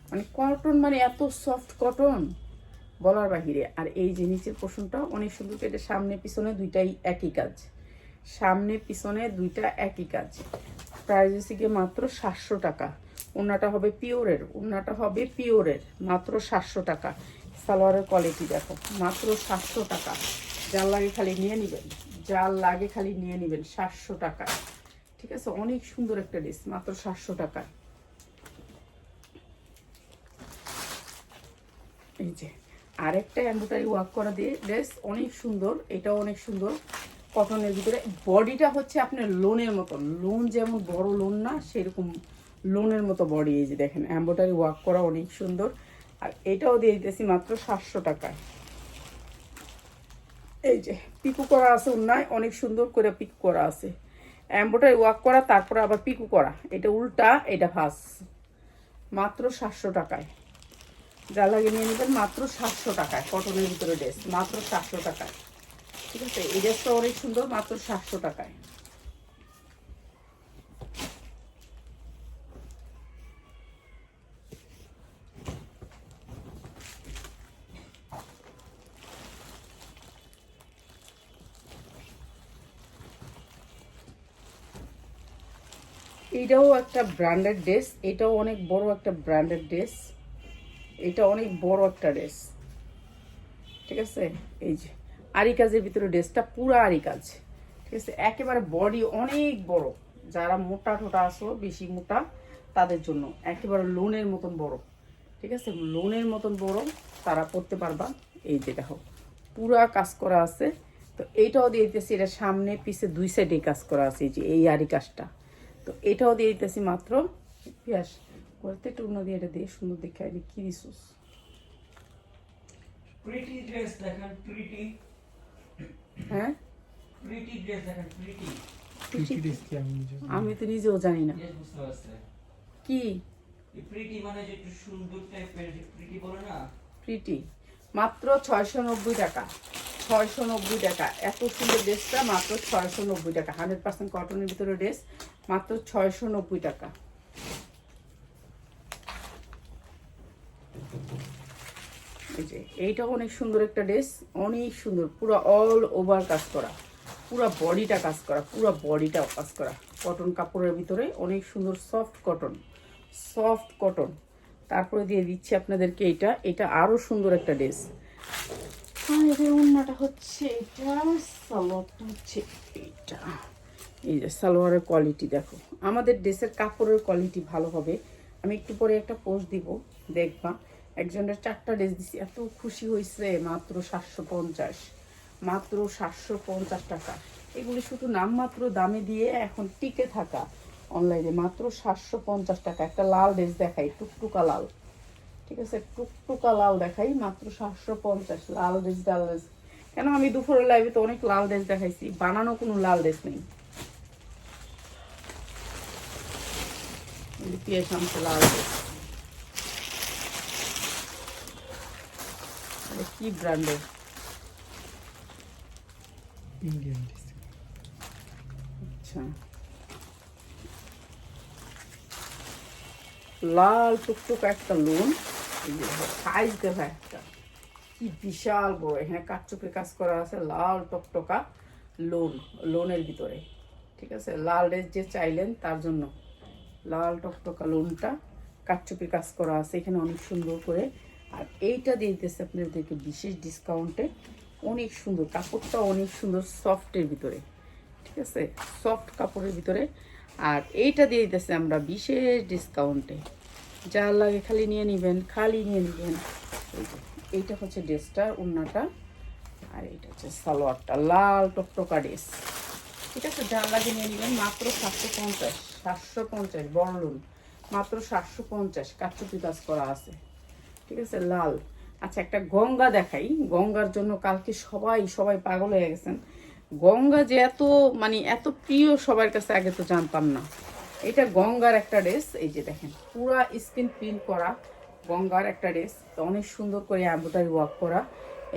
Speaker 1: মানে কটন মানে এত সফট কটন বলার বাহিরে। আর এই যে নিচের পোর্শনটা অনেক সুন্দর, এটা সামনে পিছনে দুইটাই একই কাজ, সামনে পিছনে দুইটা একই কাজ। প্রাইস হচ্ছে গিয়ে মাত্র 700 টাকা। ওড়নাটা হবে পিওরের, ওড়নাটা হবে পিওরের, মাত্র 700 টাকা। সালোয়ারের কোয়ালিটি দেখো, মাত্র 700 টাকা। যার লাগে খালি নিয়ে নেবেন, যার লাগে খালি নিয়ে নেবেন, 700 টাকা। ঠিক আছে, অনেক সুন্দর একটা ড্রেস, মাত্র 700 টাকা। এই যে আরেকটা এমব্রয়ডারি ওয়ার্ক করা দিয়ে ড্রেস, অনেক সুন্দর, এটাও অনেক সুন্দর কটনের ভিতরে। বডিটা হচ্ছে আপনার লোনের মতন, লোন যেমন বড় লোন না সেরকম লোনের মতো বডি। এই যে দেখেন এমব্রয়ডারি ওয়ার্ক করা, অনেক সুন্দর। আর এটাও দিয়ে দিতেছি মাত্র 700 টাকায়। এই যে পিকু করা আছে ওড়নায়, অনেক সুন্দর করে পিকু করা আছে, এমব্রয়ডারি ওয়ার্ক করা, তারপরে আবার পিকু করা। এটা উল্টা, এটা ভাঁজ, মাত্র 700 টাকায়। যা লাগে নিয়ে নেবেন, মাত্র 700 টাকায়। কটনের ভিতরে ড্রেস, মাত্র 700 টাকায়। ঠিক আছে, এই ড্রেসটা অনেক সুন্দর, মাত্র 700 টাকায়। এটাও একটা ব্র্যান্ডেড ড্রেস, এটাও অনেক বড় একটা ব্র্যান্ডেড ড্রেস, এটা অনেক বড় একটা ড্রেস। ঠিক আছে, এই যে আরি কাজের ভিতরে ড্রেসটা, পুরো আরি কাজ। ঠিক আছে, একেবারে বডি অনেক বড়, যারা মোটা টোটা আসো, বেশি মোটা, তাদের জন্য একেবারে লোনের মতন বড়। ঠিক আছে, লোনের মতন বড়, তারা পরতে পারবা। এই যে দেখো পুরা কাজ করা আছে। তো এইটাও দিয়ে দিতেছি, এটা সামনে পিছে দুই সাইডে কাজ করা আছে, এই যে এই আরি কাজটা। তো এটাও দিয়ে দিতেছি মাত্র, পিয়াস করতে একটু উন্নতি দিয়ে, এটা দিয়ে সুন্দর দেখে আইবি কি দিছিস।
Speaker 2: প্রিটি ড্রেস দেখেন, প্রিটি,
Speaker 1: হ্যাঁ
Speaker 2: প্রিটি ড্রেস দেখেন, প্রিটি।
Speaker 3: পিটি ড্রেস কি আমি নিজে
Speaker 1: আমি তো নিজেও জানি না
Speaker 2: ড্রেস বুঝতে পারছে?
Speaker 1: কি
Speaker 2: এই প্রিটি মানে যে একটু সুন্দর টাইপের, যে প্রিটি বলে না।
Speaker 1: প্রিটি, মাত্র 690 টাকা। 690 টাকা, এত সুন্দর ড্রেসটা মাত্র 690 টাকা। 100% কটনের ভিতরে ড্রেস, মাত্র 690 টাকা। এই যে এইটাও অনেক সুন্দর একটা ড্রেস, অনেক সুন্দর, পুরো অল ওভার কাজ করা, পুরো বডিটা কাজ করা, পুরো বডিটা কাজ করা, কটন কাপড়ের ভিতরে অনেক সুন্দর সফট কটন, সফট কটন। তারপরে দিয়ে দিচ্ছি আপনাদেরকে এটা, এটা আরো সুন্দর একটা ড্রেস। আর এর ওড়নাটা হচ্ছে এটা, সালোয়ারটা হচ্ছে এটা। এই যে সালোয়ারের কোয়ালিটি দেখো, আমাদের ড্রেসের কাপড়ের কোয়ালিটি ভালো হবে। আমি একটু পরে একটা পোস্ট দিব, দেখবা। একজনের 4টা ড্রেস দিছি, এত খুশি হয়েছে, মাত্র 750, মাত্র 750 টাকা। এগুলি শুধু নামমাত্র দামে দিয়ে এখন টিকে থাকা অনলাইনে, মাত্র 750 টাকা। একটা লাল ড্রেস দেখাই, টুকটুকা লাল। ঠিক আছে, টুকটুকা লাল দেখাই, মাত্র 750। লাল ড্রেস, লাল ড্রেস কেন, আমি দুপুরের লাইভে তো অনেক লাল ড্রেস দেখাইছি, বানানো কোনো লাল ড্রেস নেই। পিএস আমছে লাল ড্রেস, কি ব্র্যান্ডের,
Speaker 3: ইন্ডিয়ান ড্রেস।
Speaker 1: আচ্ছা লাল টুকটুক একটা লোন, সাইজ দেখা একটা কি বিশাল বড়, এখানে কাটচুপি কাজ করা আছে, লাল টকটকা লোন, লোনের ভিতরে। ঠিক আছে, লাল ড্রেস যে চাইলেন তার জন্য লাল টকটকা লোনটা, কাটচুপি কাজ করা আছে এখানে অনেক সুন্দর করে। আর এইটা দিয়ে দিতেছে আপনাদেরকে বিশেষ ডিসকাউন্টে, অনেক সুন্দর কাপড়টা, অনেক সুন্দর সফটের ভিতরে। ঠিক আছে, সফট কাপড়ের ভিতরে। আর এইটা দিয়ে দিতেছে আমরা বিশেষ ডিসকাউন্টে, যার লাগে খালি নিয়ে নেবেন, খালি নিয়ে নেবেন। এইটা হচ্ছে ড্রেসটার ওড়নাটা, আর এইটা হচ্ছে সালোয়ারটা, লাল টকটকা ড্রেস। ঠিক আছে, যার লাগে নিয়ে নেবেন, মাত্র 750, 750 বড় লোন, মাত্র 750, কাটচুপি কাজ করা আছে। ঠিক আছে, লাল। আচ্ছা একটা গঙ্গা দেখাই, গঙ্গার জন্য কালকে সবাই পাগল হয়ে গেছেন। গঙ্গা যে এত মানে এত প্রিয় সবার কাছে, আগে তো জানতাম না। এটা গঙ্গার একটা ড্রেস, এই যে দেখেন পুরা স্ক্রিন প্রিন্ট করা গঙ্গার একটা ড্রেস, অনেক সুন্দর করে এমব্রয়ডারি ওয়ার্ক করা।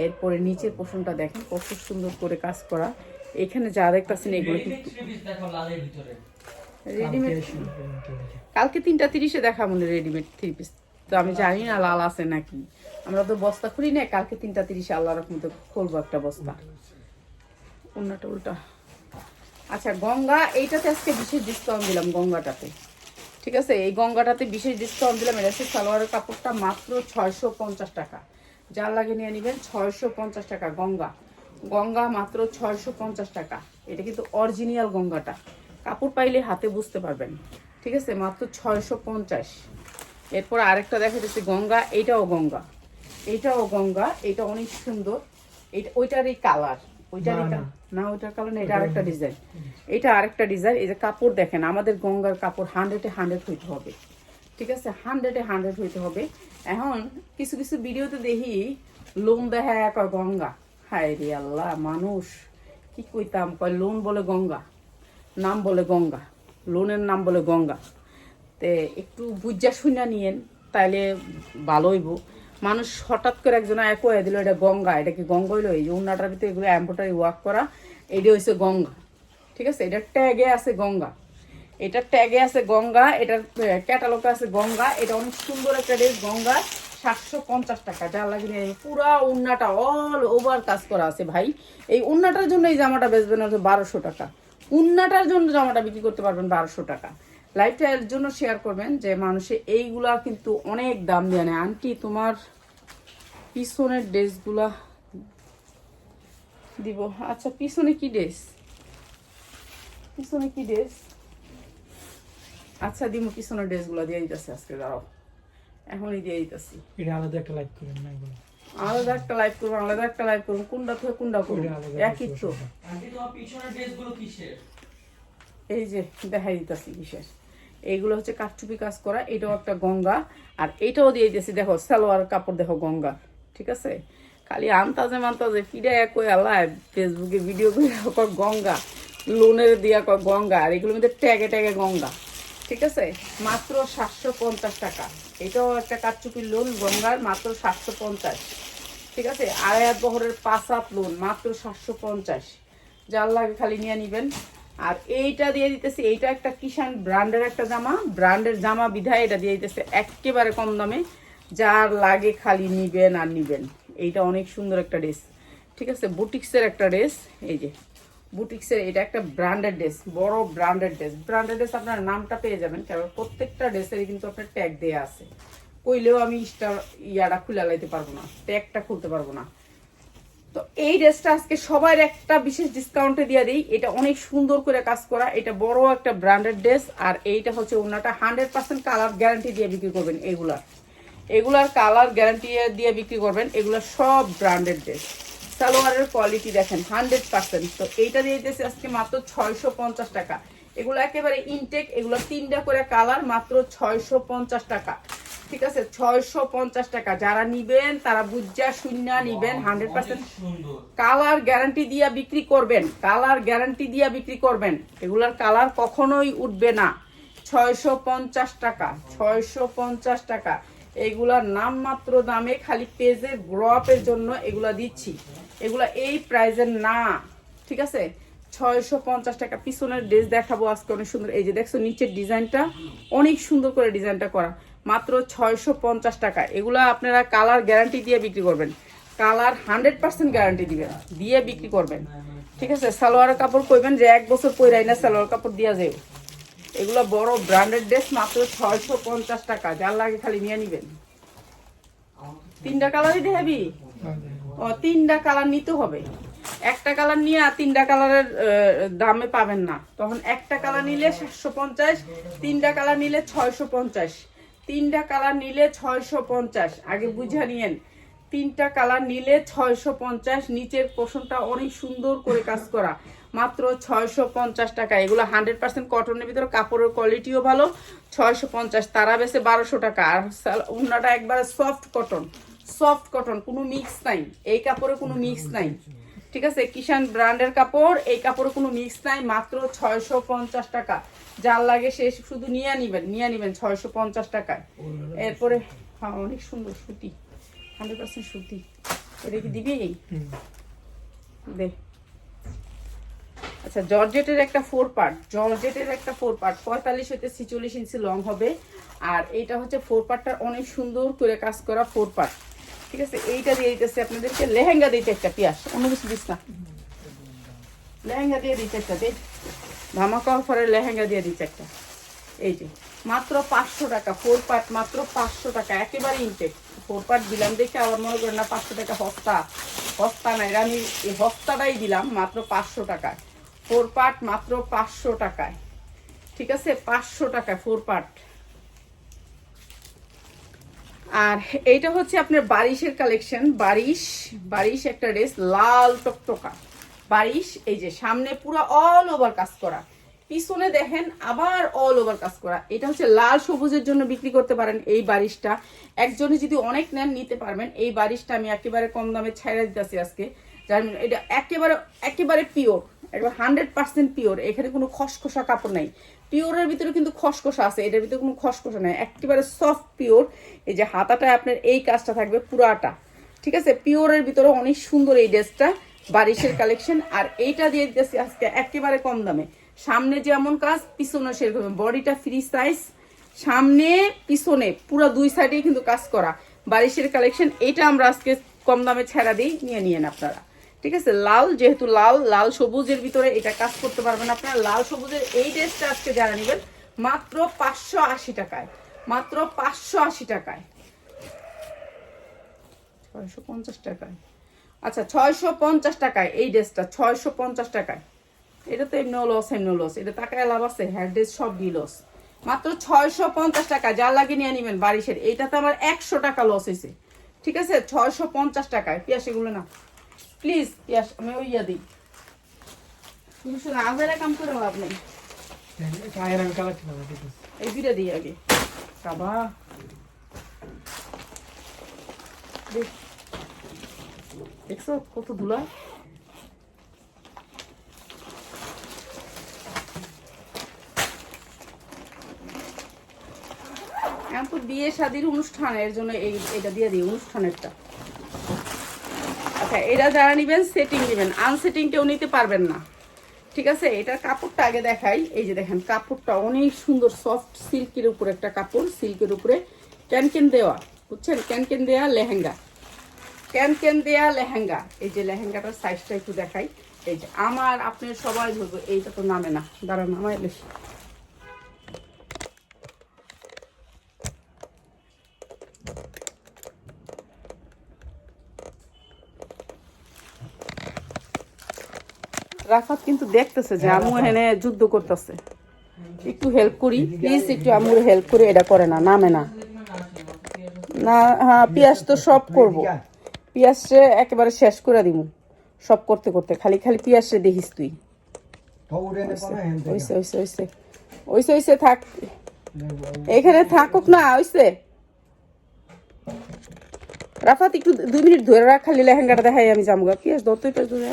Speaker 1: এরপরে নিচের পোষণটা দেখেন কত সুন্দর করে কাজ করা। এখানে যা দেখতেছেন এগুলো
Speaker 2: রেডিমেড
Speaker 1: কিন্তু
Speaker 2: থ্রি পিস দেখো লালের ভিতরে।
Speaker 1: রেডিমেড।
Speaker 3: কালকে শুরু করুন তাহলে।
Speaker 1: কালকে 3:30 দেখা মনে রেডিমেড 3 পিস, তো আমি জানি না লাল আছে নাকি, আমরা তো বস্তা খুলি না। কালকে 3:30 আল্লাহর রহমতে খুলবো একটা বস্তা। উল্টা উল্টা। আচ্ছা গঙ্গা, এইটাতে আজকে বিশেষ ডিসকাউন্ট দিলাম গঙ্গাটাতে, ঠিক আছে? এই গঙ্গাটাতে বিশেষ ডিসকাউন্ট দিলাম। এটা হচ্ছে সালোয়ারের কাপড়টা মাত্র 650 টাকা, যার লাগে নিয়ে নেবেন 650 টাকা। গঙ্গা, গঙ্গা মাত্র 650 টাকা। এটা কিন্তু অরিজিনাল গঙ্গাটা, কাপড় পাইলে হাতে বুঝতে পারবেন, ঠিক আছে? মাত্র 650। এরপর আরেকটা দেখা যাচ্ছে গঙ্গা, এইটাও গঙ্গা, এইটাও গঙ্গা, এটা অনেক সুন্দর। এটা ওইটারই কালার, ওইটারই না ওইটার কালার না, এটা আরেকটা ডিজাইন, এটা আরেকটা ডিজাইন। এই যে কাপড় দেখেন, আমাদের গঙ্গার কাপড় 100-এ 100 হইতে হবে, ঠিক আছে? 100-এ 100 হইতে হবে। এখন কিছু কিছু ভিডিওতে দেখি লোন দেখা কয় গঙ্গা, হায় রে আল্লাহ, মানুষ কি কইতাম, কয় লোন বলে গঙ্গা, নাম বলে গঙ্গা, লোনের নাম বলে গঙ্গা। তে একটু বুঝা শুনা নিয়েন, তাইলে ভালো হইব। মানুষ হঠাৎ করে একজন কয়ে দিল এটা গঙ্গা, এটা কি গঙ্গা হইলো? এই যে উন্নাটার ভিতরে এগুলো এম্ব্রয়ডারি ওয়ার্ক করা, এটা হচ্ছে গঙ্গা, ঠিক আছে? এটা ট্যাগে আছে গঙ্গা, এটা ট্যাগে আছে গঙ্গা, এটার ক্যাটালগে আছে গঙ্গা। এটা অনেক সুন্দর একটা ড্রেস, গঙ্গা 750 টাকা। যা লাগে পুরা উন্নাটা অল ওভার কাজ করা আছে ভাই। এই উন্নাটার জন্য এই জামাটা বেচবেন হচ্ছে 1200 টাকা, উন্নাটার জন্য জামাটা বিক্রি করতে পারবেন 1200 টাকা। লাইভটা এর জন্য শেয়ার করবেন যে মানুষে এইগুলা কিন্তু অনেক দাম দিয়ে নেয়। আন্টি তোমার পিছনের ড্রেসগুলা দিব। আচ্ছা পিছনে কি ড্রেস, পিছনে কি ড্রেস? আচ্ছা দিমু, পিছনের ড্রেসগুলো দিয়ে দিতেছে আজকে, দাঁড়াও এখনই দিয়ে দিতেছি।
Speaker 3: এটা আলাদা একটা লাইক করেন না এগুলো।
Speaker 1: আলাদা একটা লাইভ করবো, আলাদা একটা লাইভ করবো, কোনটা থেকে কোনটা করবো একই তো।
Speaker 2: আন্টি তোমার পিছনের ড্রেসগুলো কিসের?
Speaker 1: এই যে দেখাই দিতেছি বিশেষ, এইগুলো হচ্ছে কাঠচুপি কাজ করা। এটাও একটা গঙ্গা, আর এটাও দিয়ে দিয়েছি দেখো সালোয়ার কাপড় দেখো গঙ্গা, ঠিক আছে? খালি আনতাজে মানতাজে ফিরে কই আল্লাহ ফেসবুকে ভিডিও করে গঙ্গা, লোনের দিয়া কয় গঙ্গা, আর এগুলোর মধ্যে ট্যাগে ট্যাগে গঙ্গা, ঠিক আছে? মাত্র 750 টাকা। এটাও একটা কাঠচুপির লোন গঙ্গার, মাত্র 750, ঠিক আছে? 2.5 বহরের 5 হাত লোন, মাত্র 750। যার লাগে খালি নিয়ে নিবেন। আর এইটা দিয়ে দিতেছি, এইটা একটা কিষান ব্র্যান্ডের একটা জামা, ব্র্যান্ডের জামা বিধায় এটা দিয়ে দিতেছে একেবারে কম দামে। যার লাগে খালি নিবেন আর নিবেন। এইটা অনেক সুন্দর একটা ড্রেস, ঠিক আছে? বুটিক্সের একটা ড্রেস, এই যে বুটিক্সের, এটা একটা ব্র্যান্ডেড ড্রেস, বড় ব্র্যান্ডেড ড্রেস। ব্র্যান্ডেড ড্রেস আপনার নামটা পেয়ে যাবেন, কারণ প্রত্যেকটা ড্রেসেরই কিন্তু আপনার ট্যাগ দেওয়া আছে। কইলেও আমি ইয়াটা খুলে লাইতে পারবো না, ট্যাগটা খুলতে পারবো না। তো এই ড্রেসটা আজকে সবার একটা বিশেষ ডিসকাউন্টে দিয়ে দিই। এটা অনেক সুন্দর করে কাজ করা, এটা বড় একটা ব্র্যান্ডেড ড্রেস। আর এইটা হচ্ছে ওনাটা 100% কালার গ্যারান্টি দিয়ে বিক্রি করবেন। এগুলার কালার গ্যারান্টি দিয়ে বিক্রি করবেন। এগুলো সব ব্র্যান্ডেড ড্রেস। সালোয়ারের কোয়ালিটি দেখেন 100%। তো এইটা দিয়ে দিতেছি আজকে মাত্র 650 টাকা। এগুলো একেবারে ইনটেক, এগুলো 3টা করে কালার, মাত্র 650 টাকা, ঠিক আছে? 650 টাকা। যারা নিবেন তারা বুঝা শুননা নিবেন, 100% কালার গ্যারান্টি দিয়া বিক্রি করবেন, কালার গ্যারান্টি দিয়া বিক্রি করবেন। এগুলার কালার কখনোই উঠবে না। 650 টাকা, 650 টাকা। এগুলার নাম মাত্র দামে, খালি পেজের গ্রো আপের জন্য এগুলা দিচ্ছি। এগুলা এই প্রাইজের না, ঠিক আছে? 650 টাকা। পিছনের ড্রেস দেখাবো আজকে অনেক সুন্দর। এই যে দেখছো নিচের ডিজাইনটা অনেক সুন্দর করে ডিজাইনটা করা, মাত্র 650 টাকা। এগুলা আপনারা কালার গ্যারান্টি দিয়ে বিক্রি করবেন, কালার 100% গ্যারান্টি দিবেন, দিয়ে বিক্রি করবেন, ঠিক আছে? সালোয়ারের কাপড় কইবেন যে 1 বছর পইরাই না, সালোয়ার কাপড় দিয়া যায়। এগুলো বড় ব্র্যান্ডেড ড্রেস, মাত্র 650 টাকা। যার লাগে খালি নিয়ে নিবেন। 3টা কালারই দেখাবি? ও 3টা কালার নিতে হবে। একটা কালার নিয়ে আর 3টা কালারের দামে পাবেন না। তখন একটা কালার নিলে 750, 3টা কালার নিলে 650, 3টা কালার নিলে 650। আগে বুঝা নিয়েন, 3টা কালার নিলে 650। নিচের পোষণটা অনেক সুন্দর করে কাজ করা, মাত্র 650 টাকা। এগুলো 100% কটনের ভিতরে, কাপড়ের কোয়ালিটিও ভালো। 650, তারা বেশি 1200 টাকা। আর উন্নাটা একবারে সফট কটন, সফট কটন, কোনো মিক্স নাই। এই কাপড়ে কোনো মিক্স নাই, ঠিক আছে? কিষান ব্র্যান্ডের কাপড়, এই কাপড়ে কোনো মিক্স নাই, মাত্র 650 টাকা। যার লাগে সে শুধু নিয়ে নিবেন 650 টাকায়। এরপরে হ্যাঁ অনেক সুন্দর সুতি, 100% সুতি। এটা কি দিবি?
Speaker 3: হুম।
Speaker 1: দে। আচ্ছা, জর্জেটের একটা 4 পার্ট, জর্জেটের একটা 4 পার্ট 45 হতে 46 ইঞ্চি লং হবে। আর এইটা হচ্ছে 4 পার্টটা অনেক সুন্দর করে কাজ করা 4 পার্ট। ঠিক আছে, এইটা দিয়ে দিতেছে আপনাদেরকে। লেহেঙ্গা দিতে একটা পিয়াস, অন্য কিছু দিস না। লেহেঙ্গা দিয়ে দিতে একটা, দে। ধামাকা অফারের লেহেঙ্গা দিয়ে দিচ্ছে একটা। এই যে মাত্র 500 টাকা 4 পার্ট, মাত্র 500 টাকা, একেবারে ইনটেক 4 পার্ট দিলাম দেখে আবার মনে করেন না 500 টাকা হস্তা। হস্তা নাই, আমি এই হস্তাটাই দিলাম মাত্র 500 টাকায়। 4 পার্ট মাত্র 500 টাকায়। ঠিক আছে, 500 টাকা 4 পার্ট। আর এইটা হচ্ছে আপনার বারিশের কালেকশন। বারিশ একটা ড্রেস, লাল টকটকা বারিশ। এই যে সামনে পুরো অল ওভার কাজ করা, পিছনে দেখেন আবার অল ওভার কাজ করা। এটা হচ্ছে লাল সবুজের জন্য বিক্রি করতে পারেন এই বারিশটা। একজনে যদি অনেক নেন নিতে পারবেন। এই বারিশটা আমি একেবারে কম দামে ছাইড়া দিতেছি আজকে। জানেন এটা একেবারে পিওর, একবার 100% পিওর। এখানে কোনো খসখসা কাপড় নাই। পিওরের ভিতরে কিন্তু খসখসা আছে, এটার ভিতরে কোনো খসখসা নাই, একেবারে সফট পিওর। এই যে হাতাটায় আপনার এই কাজটা থাকবে পুরাটা। ঠিক আছে, পিওরের ভিতরে অনেক সুন্দর এই ড্রেসটা, বারিশের কালেকশন। আর এইটা দিয়ে দিতেছি আজকে একেবারে কম দামে। সামনে যেমন কাজ, পিছনে সেরকম, বডিটা ফ্রি সাইজ, সামনে পিছনে পুরো দুই সাইডে কিন্তু কাজ করা বারিশের কালেকশন। এটা আমরা আজকে কম দামে ছেড়া দিই, নিয়ে নেন আপনারা। ঠিক আছে, লাল যেহেতু লাল সবুজের ভিতরে এটা কাজ করতে পারবেন আপনারা। লাল সবুজের এই ড্রেসটা আজকে যারা নেবেন মাত্র 580 টাকায়, মাত্র 580 টাকায়, 650 টাকায়। আচ্ছা, 650 টাকায় এই ড্রেসটা, 650 টাকায়। এটা তো এমনি লস, এটা টাকায় লাভ আছে? হ্যাঁ, ড্রেস সব লস। মাত্র 650 টাকা, যা লাগে নিয়ে নিবেন বারিশের। এইটাতে আমার 100 টাকা লস হয়েছে। ঠিক আছে, 650 টাকায়। পিয়াস এগুলো না প্লিজ, পিয়াস আমি ওই দিই। তুমি শুধু আজেরা কাম করে লাভ নেই।
Speaker 3: কায়ের আমি কালারটা ভালো দিতেছি।
Speaker 1: এই দুইটা দিই আগে। বাবা দেখছো কত ধুলা। এখন তো বিয়ে শাদির অনুষ্ঠান, এর জন্য এটা দিয়ে দিই, অনুষ্ঠানেরটা। আচ্ছা, এটা যারা নিবেন সেটিং দিবেন, আনসেটিং কেউ নিতে পারবেন না। ঠিক আছে, এটার কাপড়টা আগে দেখাই। এই যে দেখেন কাপড়টা অনেক সুন্দর, সফট সিল্কের উপরে একটা কাপড়, সিল্কের উপরে ক্যানকেন দেওয়া, বুঝছেন? ক্যানকেন দেওয়া লেহেঙ্গা, ক্যানকেন দেওয়া লেহেঙ্গা। এই যে লেহেঙ্গাটার সাইজটা একটু দেখাই। এই যে আমার আপনার সবাই ধরবো, এইটা তো নামে না, দাঁড়ান নামাই বেশি। রাফাত কিন্তু দেখতেছে যে আমু এখানে যুদ্ধ করতেছে, একটু হেল্প করি প্লিজ, একটু আমুর হেল্প করি। এটা করে না, নামে না। না হ্যাঁ, পিয়াজ তো সব করব, পিয়াজে একেবারে শেষ করে দিব সব করতে করতে। খালি পিয়াজে দেখিস তুই। ওইসে থাক, এখানে থাকুক না। ওইসে রাফাত একটু 2 মিনিট ধরে রাখ, খালি লেহেঙ্গাটা দেখাই আমি জামুগা। পিয়াজ ধরতে ধরে।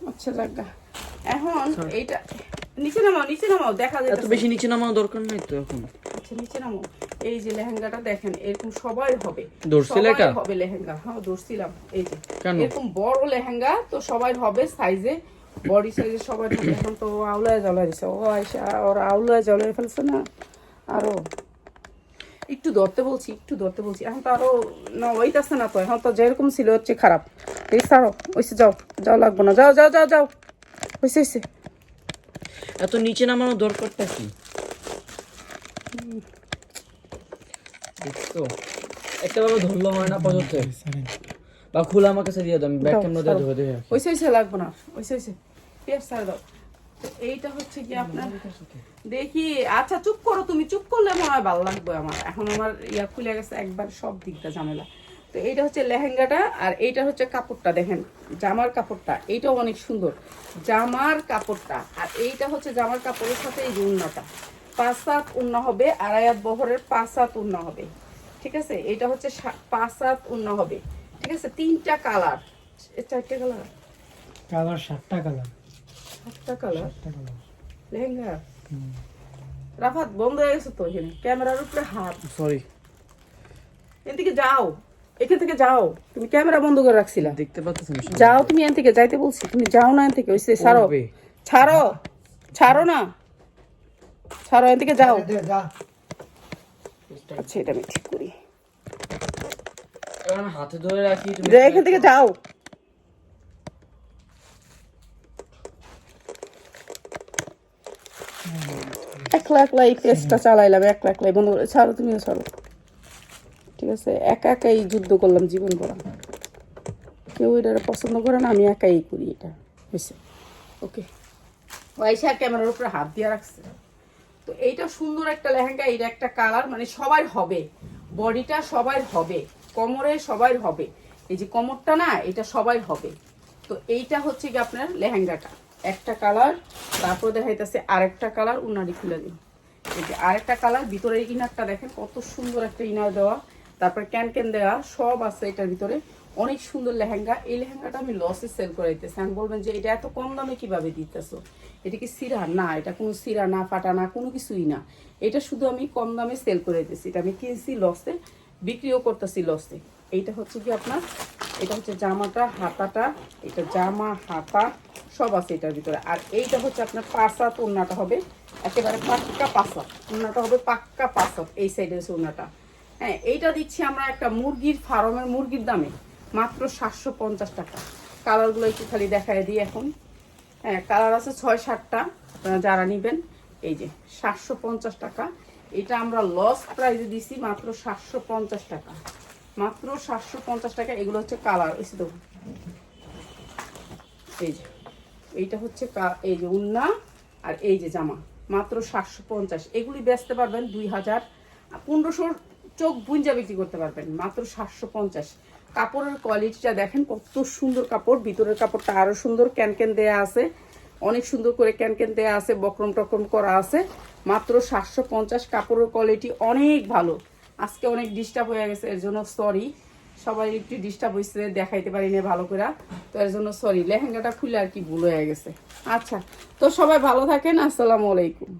Speaker 1: আচ্ছা লাগা, এখন এইটা নিচে নামাও দেখা যায়।
Speaker 2: এত বেশি নিচে নামানো দরকার নাই তো এখন।
Speaker 1: আচ্ছা নিচে নামাও। এই যে লেহেঙ্গাটা দেখেন, এরকম সবাই হবে,
Speaker 2: ধরছিল এটা
Speaker 1: হবে লেহেঙ্গা। হ্যাঁ ধরছিলাম। এই যে এরকম বড় লেহেঙ্গা তো সবাই হবে, সাইজে বডি সাইজে সবাই হবে। এখন তো আউলায় জ্বলাই দিছে, ও আয়সা ওরা আউলায় জ্বলাই ফেলছে না। আরো একটু ধরতে বলছি, এখন তো আরো না ওইটাছে না তো, এখন তো যেরকম ছিল হচ্ছে খারাপ। এই সারো, ওইসে যাও লাগবো না, যাও হয়েছে।
Speaker 2: এত নিচে নামানো দরকারটা কি? দেখছো একটা ভাবে ধরলো হয় না পর্যন্ত, বা খোলা আমার কাছে দিয়ে দাও, আমি ব্যাক ক্যামেরা দিয়ে ধরে দেই।
Speaker 1: ওইসে লাগবো না, ওইসে পেঁয়াজ ছাড় দাও। তো এইটা হচ্ছে কি আপনার দেখি। আচ্ছা চুপ করো, তুমি চুপ করলে মনে হয় ভালো লাগবে আমার। এখন আমার খুলে গেছে একবার, সব দিকটা ঝামেলা। তো এইটা হচ্ছে লেহেঙ্গাটা, আর এইটা হচ্ছে কাপড়টা দেখেন, জামার কাপড়টা। এইটাও অনেক সুন্দর জামার কাপড়টা। আর এইটা হচ্ছে জামার কাপড়ের সাথে এই যে উন্নাটা, 5 হাত উন্না হবে, 2.5 হাত বহরের 5 হাত উন্না হবে। ঠিক আছে, এইটা হচ্ছে 5 হাত উন্না হবে। ঠিক আছে, 3টা কালার, 4টে কালার,
Speaker 3: 7টা কালার,
Speaker 1: 7টা কালার লেহেঙ্গা। রাফাত বন্ধ হয়ে গেছে তো, এখানে ক্যামেরার উপরে হাত।
Speaker 2: সরি,
Speaker 1: এদিকে যাও, এখান থেকে যাও। তুমি ক্যামেরা বন্ধ করে রাখছিলা।
Speaker 2: দেখতে পাচ্ছেন
Speaker 1: যাও, তুমি এখান থেকে যাইতে বলছি, তুমি যাও না এখান থেকে। ওই ছাড়ো, ছাড়ো, ছাড়ো না, ছাড়ো, এখান থেকে যাও।
Speaker 3: যা
Speaker 1: আচ্ছা, এটা আমি ঠিক করি।
Speaker 2: এবার আমি হাতে ধরে রাখি, তুমি
Speaker 1: এখান থেকে যাও। একলা একলা এই পেজটা চালাইলাম, একলা একলাই বন্ধ করে। ছাড়ো, তুমিও ছাড়ো। ঠিক আছে, একা একাই যুদ্ধ করলাম জীবন ভরা। কেউ এটা পছন্দ করে না, আমি একাই করি এটা। হয়েছে, ওকে। ওয়াইশা ক্যামেরার উপরে হাত দিয়ে রাখছে। তো এইটা সুন্দর একটা লেহেঙ্গা, এইটা একটা কালার, মানে সবার হবে, বডিটা সবার হবে, কোমরে সবার হবে। এই যে কোমরটা না, এটা সবার হবে। তো এইটা হচ্ছে কি আপনার লেহেঙ্গাটা, একটা কালার। তারপর দেখাইতেছে আরেকটা কালার, উনারি খুলে দিন। এই যে আরেকটা কালার, ভিতরের ইনারটা দেখেন কত সুন্দর একটা ইনার দেওয়া, তারপর ক্যান দেওয়া সব আছে এটার ভিতরে। অনেক সুন্দর লেহেঙ্গা। এই লেহেঙ্গাটা আমি লসে সেল করে দিতেছি। আমি বলবেন যে এটা এত কম দামে কিভাবে দিতেছো, এটা কি সিরা? না, এটা কোনো সিরা না, ফাটা না, কোনো কিছুই না। এটা শুধু আমি কম দামে সেল করে দিতেছি। এটা আমি কিনছি লসে, বিক্রিও করতেছি লসে। এইটা হচ্ছে কি আপনার, এটা হচ্ছে জামাটা, হাতাটা, এটা জামা হাতা সব আছে এটার ভিতরে। আর এইটা হচ্ছে আপনার পাঁচাত, ওড়নাটা হবে একেবারে পাক্কা পাঁচাত, ওড়নাটা হবে পাক্কা পাঁচাত। এই সাইডে হচ্ছে ওড়নাটা। হ্যাঁ, এইটা দিচ্ছি আমরা একটা মুরগির ফার্মের মুরগির দামে মাত্র 750 টাকা। কালারগুলো একটু খালি দেখায় দিই এখন। হ্যাঁ, কালার আছে 6-7টা, আপনারা যারা নেবেন। এই যে 750 টাকা। এটা আমরা লস প্রাইসে দিছি মাত্র 750 টাকা, মাত্র 750 টাকা। এগুলো হচ্ছে কালার, এসে দেবো। এই যে এইটা হচ্ছে এই যে উন্না, আর এই যে জামা, মাত্র 750। এগুলি বেচতে পারবেন 2000, 1500, চোখ বুঞ্জা বিক্রি করতে পারবেন মাত্র 750। কাপড়ের কোয়ালিটিটা দেখেন কত সুন্দর কাপড়, ভিতরের কাপড়টা আরো সুন্দর, ক্যান দেয়া আছে, অনেক সুন্দর করে ক্যান দেয়া আছে, বক্রম টক্রম করা আছে, মাত্র 750। কাপড়ের কোয়ালিটি অনেক ভালো। আজকে অনেক ডিস্টার্ব হয়ে গেছে, এর জন্য সরি। সবাই একটু ডিস্টার্ব হয়েছে, দেখাইতে পারি না ভালো করে, তো এর জন্য সরি। লেহেঙ্গাটা খুলে আর কি ভুল হয়ে গেছে। আচ্ছা, তো সবাই ভালো থাকেন, আসসালামু আলাইকুম।